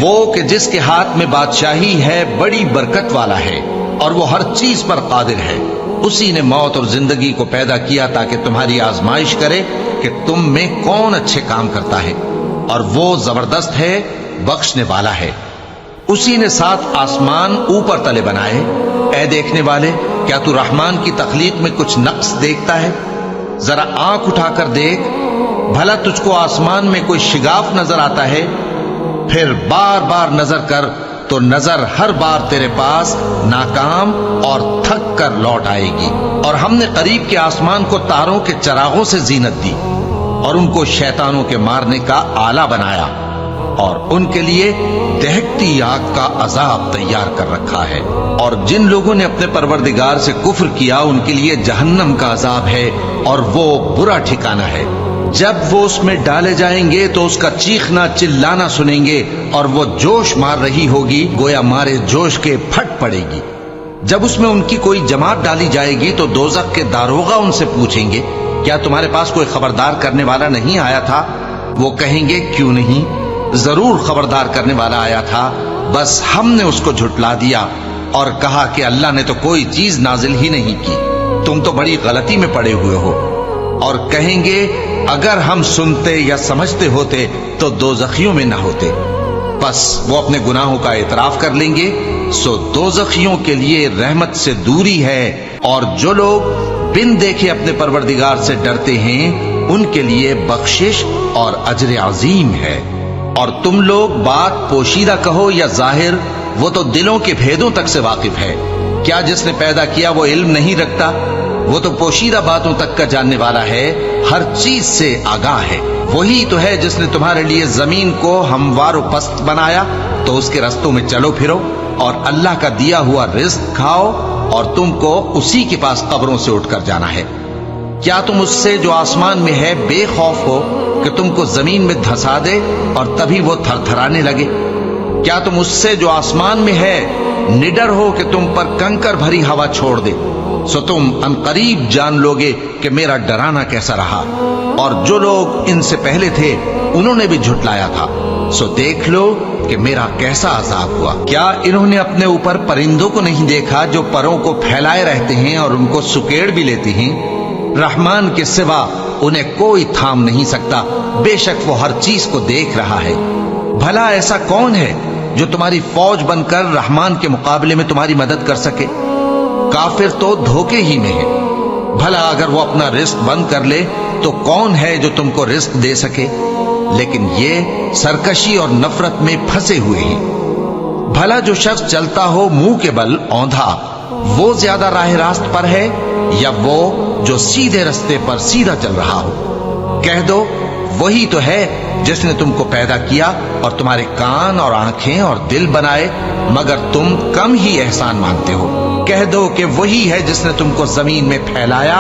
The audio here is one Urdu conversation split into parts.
وہ کہ جس کے ہاتھ میں بادشاہی ہے بڑی برکت والا ہے اور وہ ہر چیز پر قادر ہے۔ اسی نے موت اور زندگی کو پیدا کیا تاکہ تمہاری آزمائش کرے کہ تم میں کون اچھے کام کرتا ہے، اور وہ زبردست ہے، بخشنے والا ہے۔ اسی نے 7 آسمان اوپر تلے بنائے۔ اے دیکھنے والے، کیا تو رحمان کی تخلیق میں کچھ نقص دیکھتا ہے؟ ذرا آنکھ اٹھا کر دیکھ، بھلا تجھ کو آسمان میں کوئی شگاف نظر آتا ہے؟ پھر بار بار نظر کر تو نظر ہر بار تیرے پاس ناکام اور تھک کر لوٹ آئے گی۔ اور ہم نے قریب کے آسمان کو تاروں کے چراغوں سے زینت دی اور ان کو شیطانوں کے مارنے کا آلہ بنایا، اور ان کے لیے دہکتی آگ کا عذاب تیار کر رکھا ہے۔ اور جن لوگوں نے اپنے پروردگار سے کفر کیا ان کے لیے جہنم کا عذاب ہے، اور وہ برا ٹھکانہ ہے۔ جب وہ اس میں ڈالے جائیں گے تو اس کا چیخنا چلانا سنیں گے، اور وہ جوش مار رہی ہوگی گویا مارے جوش کے پھٹ پڑے گی۔ جب اس میں ان کی کوئی جماعت ڈالی جائے گی تو دوزخ کے داروغہ ان سے پوچھیں گے، کیا تمہارے پاس کوئی خبردار کرنے والا نہیں آیا تھا؟ وہ کہیں گے، کیوں نہیں، ضرور خبردار کرنے والا آیا تھا، بس ہم نے اس کو جھٹلا دیا اور کہا کہ اللہ نے تو کوئی چیز نازل ہی نہیں کی، تم تو بڑی غلطی میں پڑے ہوئے ہو۔ اور کہیں گے، اگر ہم سنتے یا سمجھتے ہوتے تو دوزخیوں میں نہ ہوتے۔ بس وہ اپنے گناہوں کا اعتراف کر لیں گے، سو دوزخیوں کے لیے رحمت سے دوری ہے، اور جو لوگ بن دیکھے اپنے پروردگار سے ڈرتے ہیں ان کے لیے بخشش اور اجر عظیم ہے۔ اور تم لوگ بات پوشیدہ کہو یا ظاہر، وہ تو دلوں کے بھیدوں تک سے واقف ہے۔ کیا جس نے پیدا کیا وہ علم نہیں رکھتا؟ وہ تو پوشیدہ باتوں تک کا جاننے والا ہے، ہر چیز سے آگاہ ہے۔ وہی تو ہے جس نے تمہارے لیے زمین کو ہموار و پست بنایا تو اس کے رستوں میں چلو پھرو، اور اللہ کا دیا ہوا رزق کھاؤ، اور تم کو اسی کے پاس قبروں سے اٹھ کر جانا ہے۔ کیا تم اس سے جو آسمان میں ہے بے خوف ہو کہ تم کو زمین میں دھسا دے اور تبھی وہ تھر تھرانے لگے؟ کیا تم اس سے جو آسمان میں ہے نڈر ہو کہ تم پر کنکر بھری ہوا چھوڑ دے؟ سو تم عنقریب جان لوگے کہ میرا ڈرانا کیسا رہا۔ اور جو لوگ ان سے پہلے تھے انہوں نے بھی جھٹلایا تھا، سو دیکھ لو کہ میرا کیسا عذاب ہوا۔ کیا انہوں نے اپنے اوپر پرندوں کو نہیں دیکھا جو پروں کو پھیلائے رہتے ہیں اور ان کو سکیڑ بھی لیتے ہیں؟ رحمان کے سوا انہیں کوئی تھام نہیں سکتا، بے شک وہ ہر چیز کو دیکھ رہا ہے۔ بھلا ایسا کون ہے جو تمہاری فوج بن کر رحمان کے مقابلے میں تمہاری مدد کر سکے؟ کافر تو دھوکے ہی میں ہے۔ بھلا اگر وہ اپنا رزق بند کر لے تو کون ہے جو تم کو رزق دے سکے؟ لیکن یہ سرکشی اور نفرت میں پھنسے ہوئے ہیں۔ بھلا جو شخص چلتا ہو منہ کے بل اوندھا، وہ زیادہ راہ راست پر ہے یا وہ جو سیدھے رستے پر سیدھا چل رہا ہو؟ کہہ دو، وہی تو ہے جس نے تم کو پیدا کیا اور تمہارے کان اور آنکھیں اور دل بنائے، مگر تم کم ہی احسان مانتے ہو۔ کہہ دو کہ وہی ہے جس نے تم کو زمین میں پھیلایا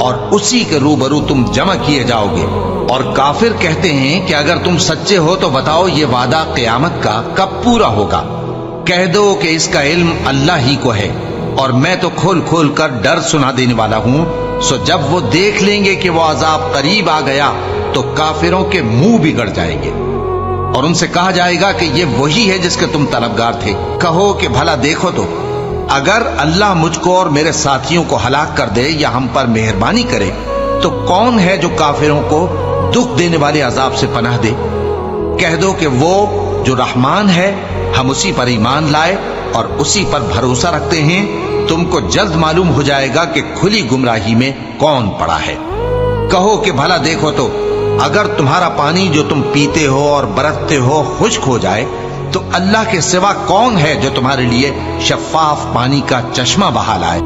اور اسی کے روبرو تم جمع کیے جاؤ گے۔ اور کافر کہتے ہیں کہ اگر تم سچے ہو تو بتاؤ یہ وعدہ قیامت کا کب پورا ہوگا؟ کہہ دو کہ اس کا علم اللہ ہی کو ہے، اور میں تو کھول کھول کر ڈر سنا دینے والا ہوں۔ سو جب وہ دیکھ لیں گے کہ وہ عذاب قریب آ گیا تو کافروں کے منہ بگڑ جائیں گے، اور ان سے کہا جائے گا کہ یہ وہی ہے جس کے تم طلبگار تھے۔ کہو کہ بھلا دیکھو تو، اگر اللہ مجھ کو اور میرے ساتھیوں کو ہلاک کر دے یا ہم پر مہربانی کرے تو کون ہے جو کافروں کو دکھ دینے والے عذاب سے پناہ دے؟ کہہ دو کہ وہ جو رحمان ہے، ہم اسی پر ایمان لائے اور اسی پر بھروسہ رکھتے ہیں۔ تم کو جلد معلوم ہو جائے گا کہ کھلی گمراہی میں کون پڑا ہے۔ کہو کہ بھلا دیکھو تو، اگر تمہارا پانی جو تم پیتے ہو اور برتتے ہو خشک ہو جائے تو اللہ کے سوا کون ہے جو تمہارے لیے شفاف پانی کا چشمہ بہا لائے؟